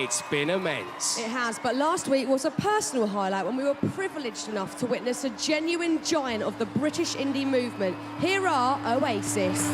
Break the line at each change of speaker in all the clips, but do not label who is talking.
It's been immense.
It has, but last week was a personal highlight when we were privileged enough to witness a genuine giant of the British indie movement. Here are Oasis.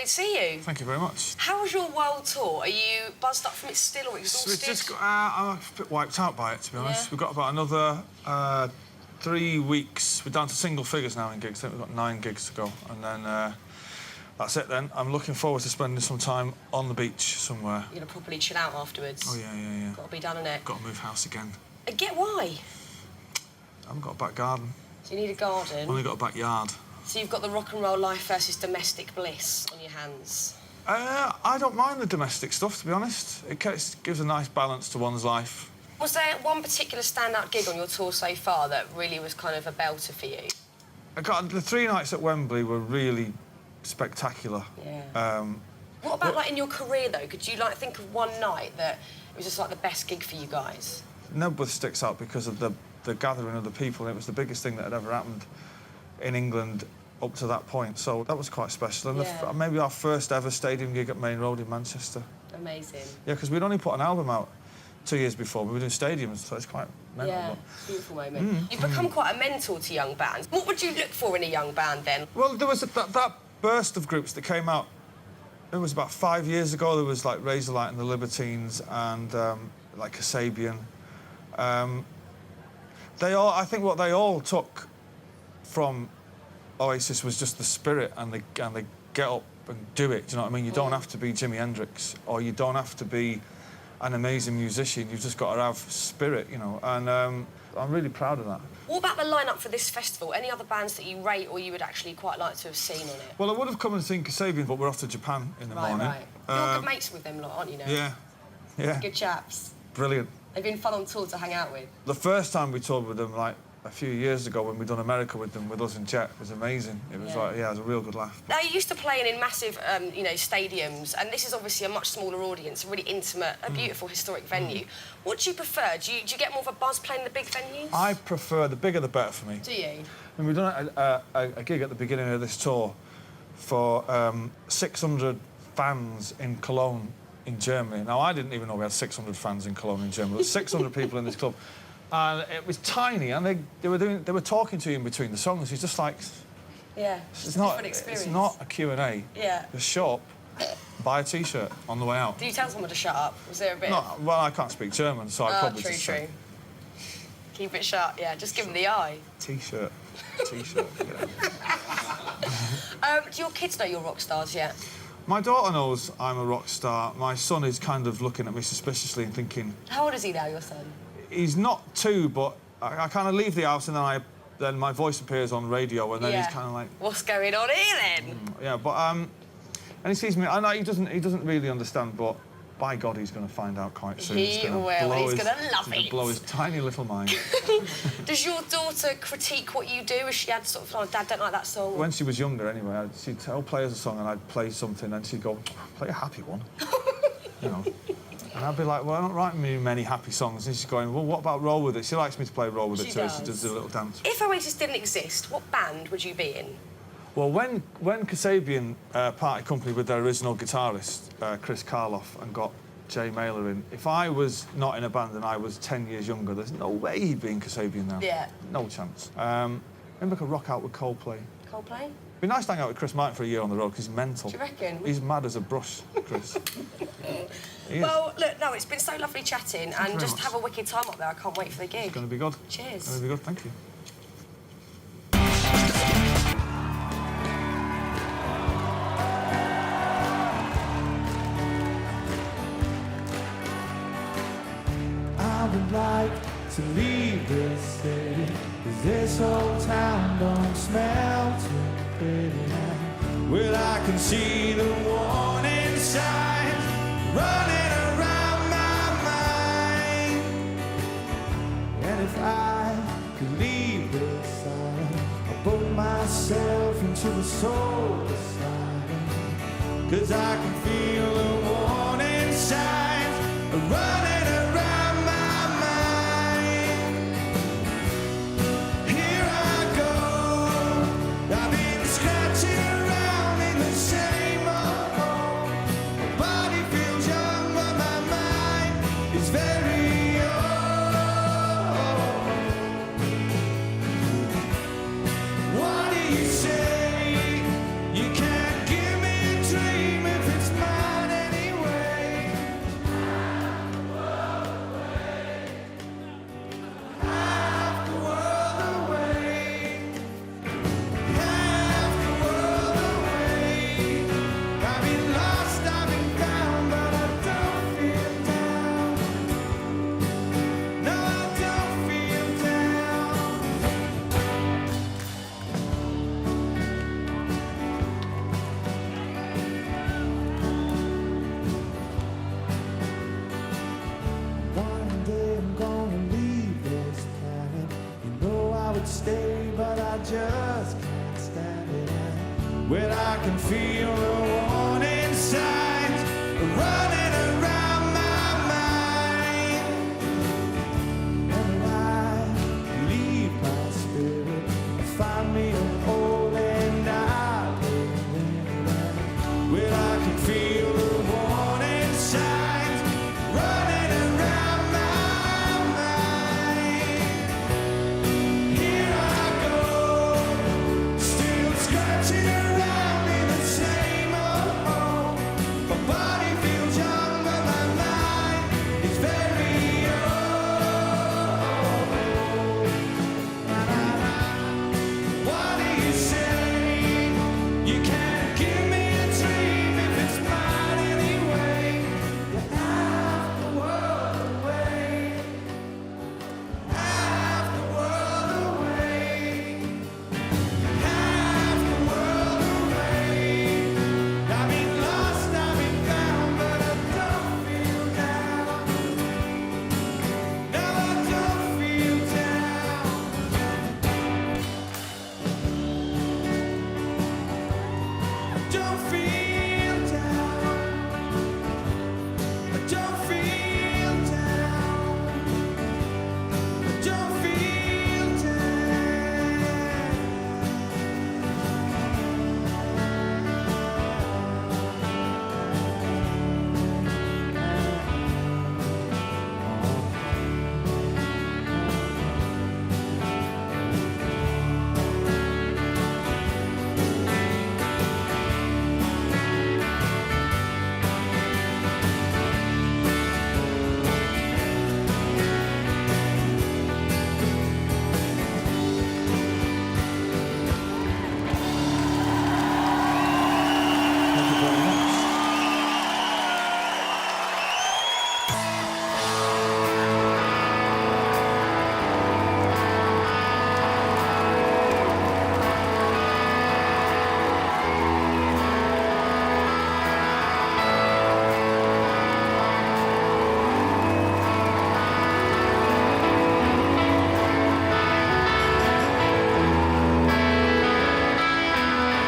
lovely to see you.
Thank you very much.
How was your world tour? Are you buzzed up from it still or exhausted?
We just got, I'm a bit wiped out by it, to be honest.
Yeah.
We've got about another 3 weeks. We're down to single figures now in gigs. I think we've got 9 gigs to go. And then that's it then. I'm looking forward to spending some time on the beach somewhere.
You're going to properly chill out afterwards?
Oh, yeah.
Got to be done, innit?
Got to move house again.
Get why?
I haven't got a back garden.
So you need a garden?
I've only got a backyard.
So you've got the rock and roll life versus domestic bliss on your hands?
I don't mind the domestic stuff, to be honest. It gives a nice balance to one's life.
Was there one particular standout gig on your tour so far that really was kind of a belter for you?
The 3 nights at Wembley were really spectacular.
Yeah. What about, like, in your career, though? Could you, like, think of one night that it was just, like, the best gig for you guys?
Nebworth sticks out because of the gathering of the people. It was the biggest thing that had ever happened in England up to that point, so that was quite special. And maybe our first ever stadium gig at Main Road in Manchester.
Amazing.
Yeah, because we'd only put an album out 2 years before. We were doing stadiums, so it's quite memorable.
Yeah, beautiful moment. You've become quite a mentor to young bands. What would you look for in a young band, then?
Well, there was that burst of groups that came out. It was about 5 years ago. There was, like, Razorlight and the Libertines and, like, Kasabian. I think what they all took from Oasis was just the spirit and they get up and do it. Do you know what I mean? You don't have to be Jimi Hendrix or you don't have to be an amazing musician. You've just got to have spirit, you know. And I'm really proud of that.
What about the lineup for this festival? Any other bands that you rate or you would actually quite like to have seen on it?
Well, I would have come and seen Kasabian, but we're off to Japan in the morning.
Right. You're good mates with them lot, aren't you now?
Yeah.
Good chaps.
Brilliant.
They've been fun on tour to hang out with.
The first time we toured with them, like, a few years ago when we'd done America with them, with us and Jet, was amazing. It was it was a real good laugh.
Now, you used to play in massive, stadiums, and this is obviously a much smaller audience, a really intimate, a beautiful, historic venue. What do you prefer? Do you get more of a buzz playing in the big venues?
I prefer the bigger the better for me.
Do you?
I mean, we've done a gig at the beginning of this tour for 600 fans in Cologne, in Germany. Now, I didn't even know we had 600 fans in Cologne, in Germany. There was 600 people in this club. And it was tiny, and they were talking to you in between the songs. It's just like...
Yeah,
it's not a Q&A.
Yeah.
Just show up, buy a T-shirt on the way out.
Do you tell someone to shut up? Was there a bit
Well, I can't speak German, so I probably just...
True. Keep it shut, yeah. Just give them the eye.
T-shirt, yeah.
Do your kids know you're rock stars yet?
My daughter knows I'm a rock star. My son is kind of looking at me suspiciously and thinking...
How old is he now, your son?
He's not 2, but I kind of leave the house and then my voice appears on radio and then he's kind of like...
What's going on here, then?
Yeah, but... and he sees me... I know he doesn't really understand, but by God, he's going to find out quite soon.
He will. He's going to love it.
Blow his tiny little mind.
Does your daughter critique what you do? Has she had sort of, oh, Dad, don't like that song?
When she was younger, anyway, she'd play us a song and I'd play something and she'd go, play a happy one. You know. And I'd be like, well, I don't write me many happy songs. And she's going, well, what about Roll With It? She likes me to play Roll With It too. She does a little dance.
If Oasis didn't exist, what band would you be in?
Well, when Kasabian parted company with their original guitarist, Chris Karloff, and got Jay Mailer in, if I was not in a band and I was 10 years younger, there's no way he'd be in Kasabian now.
Yeah.
No chance. Maybe I could rock out with Coldplay.
Coldplay?
It'd be nice to hang out with Chris Martin for a year on the road, because he's mental.
Do you reckon?
He's mad as a brush, Chris.
Well, look, no, it's been so lovely chatting, and just have a wicked time up there. I can't wait for the gig.
It's going to be good.
Cheers.
It's going to be good, thank you.
I would like to leave this city, 'cause this whole town don't smell too pretty now. Well, I can see the warning signs running around my mind. And if I could leave this side, I'd put myself into the soul side, 'cause I can feel the warning signs running around my mind. Here I go, I've been scratching around in the same old hole. My body feels young, but my mind is very old. What do you say? You can't give me a dream. just can't stand it. When I can feel the warning signs running around my mind. And when I leave my spirit, I find me a hole and I live in it. When I can feel the warning signs running around my mind. Here I go, still scratching around in the same old hole. My body feels young, but my mind is very old. What do you say? You can't give me a dream if it's mine anyway. You have the world away. Have the world away. Have the world away. I've been lost, I've been found, but I don't feel down. No, I don't feel down. I don't feel down. I don't feel down. I don't feel Thank you very much.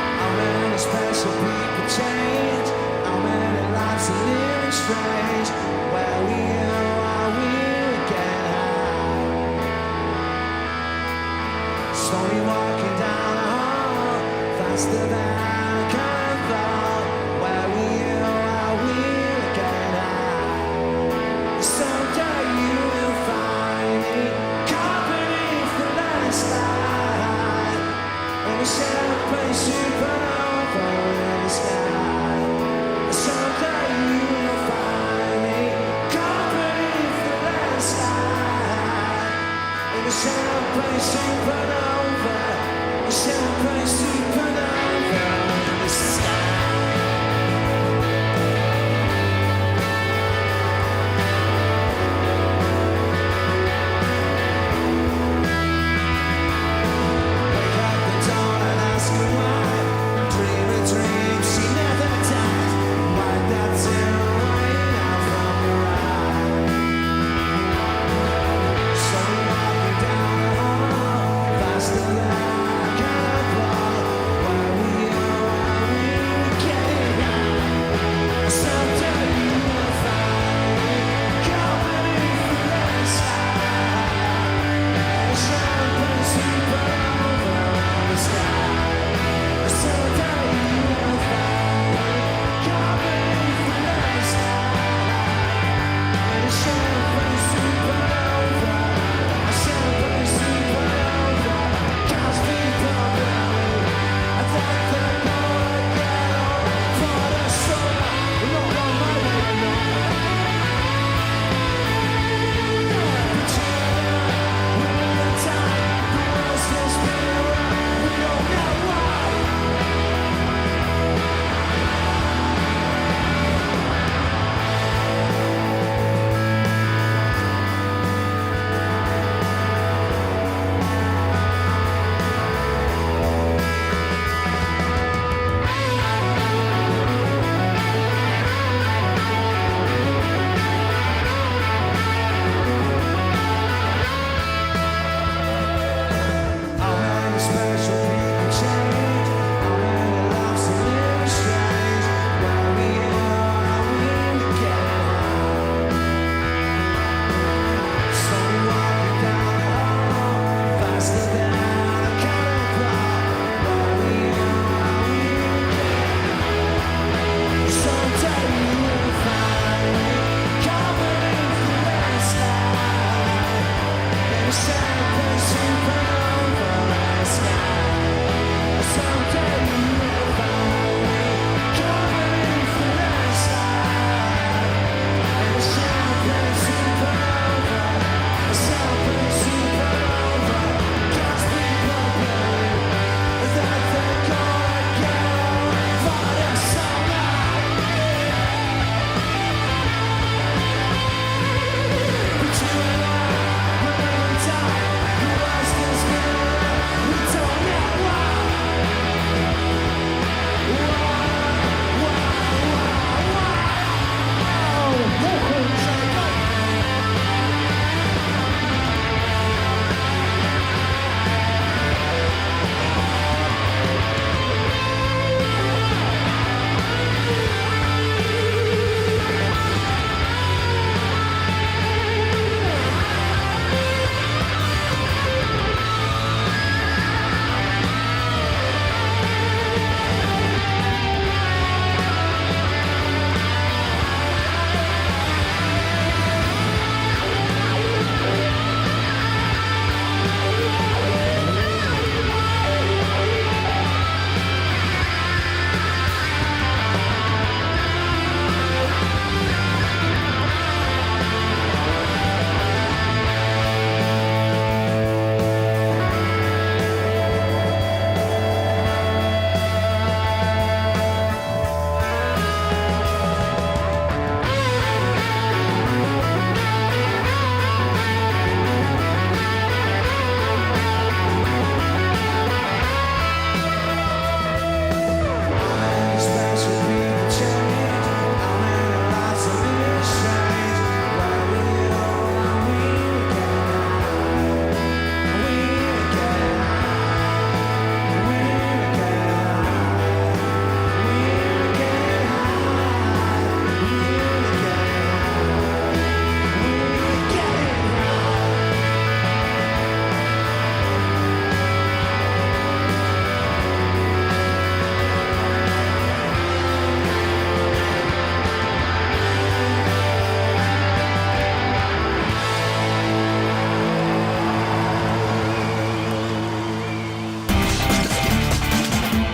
How many special people change? How many lives are living strange? Where we are we get high? Slowly walking down the hall, faster than I can fall. Where we are we get high? Someday you will find me caught beneath the landslide. In a champagne supernova in the sky. Someday you will find me caught beneath the landslide. In a champagne supernova, a champagne supernova.